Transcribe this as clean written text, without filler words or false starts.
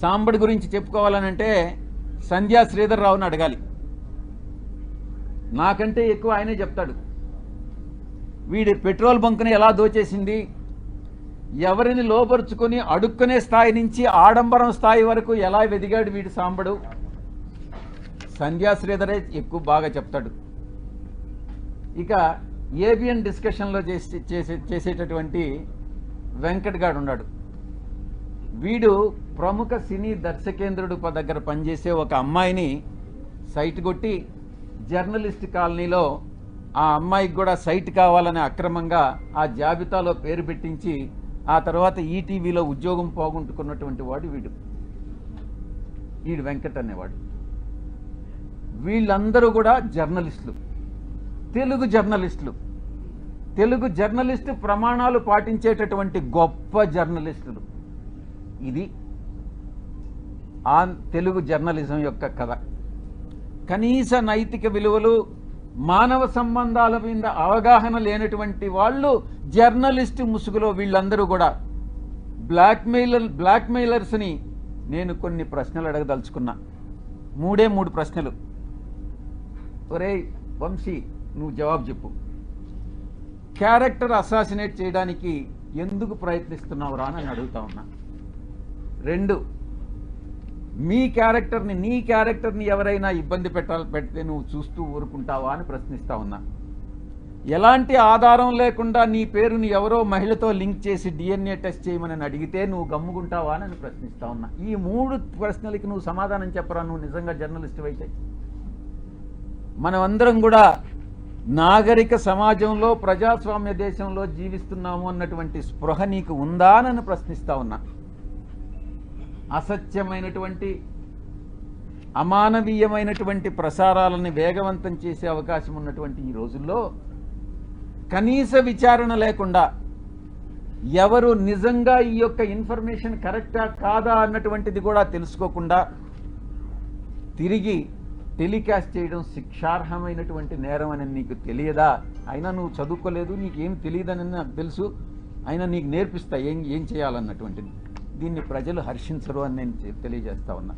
సాంబడి గురించి చెప్పుకోవాలనంటే సంధ్యా శ్రీధర్ రావుని అడగాలి. నాకంటే ఎక్కువ ఆయనే చెప్తాడు. వీడి పెట్రోల్ బంకుని ఎలా దోచేసింది, ఎవరిని లోపరుచుకొని అడుక్కునే స్థాయి నుంచి ఆడంబరం స్థాయి వరకు ఎలా వెదిగాడు వీడి సాంబడు, సంధ్యా శ్రీధరే ఎక్కువ బాగా చెప్తాడు. ఇక ఏబిఎన్ డిస్కషన్లో చేసేటటువంటి వెంకట్ గాడు ఉన్నాడు. వీడు ప్రముఖ సినీ దర్శకేంద్రుడు దగ్గర పనిచేసే ఒక అమ్మాయిని సైట్ కొట్టి జర్నలిస్ట్ కాలనీలో ఆ అమ్మాయికి కూడా సైట్ కావాలని అక్రమంగా ఆ జాబితాలో పేరు పెట్టించి ఆ తర్వాత ఈటీవీలో ఉద్యోగం పోగొట్టుకున్నటువంటి వాడు వీడు వెంకట్ అనేవాడు. వీళ్ళందరూ కూడా జర్నలిస్టులు, తెలుగు జర్నలిస్టు ప్రమాణాలు పాటించేటటువంటి గొప్ప జర్నలిస్టులు. ఇది ఆ తెలుగు జర్నలిజం యొక్క కథ. కనీస నైతిక విలువలు, మానవ సంబంధాల మీద అవగాహన లేనటువంటి వాళ్ళు జర్నలిస్టు ముసుగులో వీళ్ళందరూ కూడా బ్లాక్మెయిలర్స్ని నేను కొన్ని ప్రశ్నలు అడగదలుచుకున్నా. 3 ప్రశ్నలు. ఒరే వంశీ, నువ్వు జవాబు చెప్పు. క్యారెక్టర్ అసాసినేట్ చేయడానికి ఎందుకు ప్రయత్నిస్తున్నావురా అని అడుగుతా ఉన్నా. 2, నీ క్యారెక్టర్ని ఎవరైనా ఇబ్బంది పెడితే నువ్వు చూస్తూ ఊరుకుంటావా అని ప్రశ్నిస్తా ఉన్నా. ఎలాంటి ఆధారం లేకుండా నీ పేరుని ఎవరో మహిళతో లింక్ చేసి DNA టెస్ట్ చేయమని అడిగితే నువ్వు గమ్ముకుంటావా అని ప్రశ్నిస్తా ఉన్నా. ఈ 3 ప్రశ్నలకి నువ్వు సమాధానం చెప్పరా నువ్వు నిజంగా జర్నలిస్ట్ అయితే? మనమందరం కూడా నాగరిక సమాజంలో, ప్రజాస్వామ్య దేశంలో జీవిస్తున్నాము అన్నటువంటి స్పృహ నీకు ఉందా అని ప్రశ్నిస్తా ఉన్నా. అసత్యమైనటువంటి, అమానవీయమైనటువంటి ప్రసారాలను వేగవంతం చేసే అవకాశం ఉన్నటువంటి ఈ రోజుల్లో కనీస విచారణ లేకుండా ఎవరు నిజంగా ఈ యొక్క ఇన్ఫర్మేషన్ కరెక్టా కాదా అన్నటువంటిది కూడా తెలుసుకోకుండా తిరిగి టెలికాస్ట్ చేయడం శిక్షార్హమైనటువంటి నేరం అని నీకు తెలియదా? అయినా నువ్వు చదువుకోలేదు, నీకేం తెలియదని నాకు తెలుసు, అయినా నీకు నేర్పిస్తా ఏం చేయాలన్నటువంటిది. దీన్ని ప్రజలు హర్షించరు అని నేను తెలియజేస్తా ఉన్నా.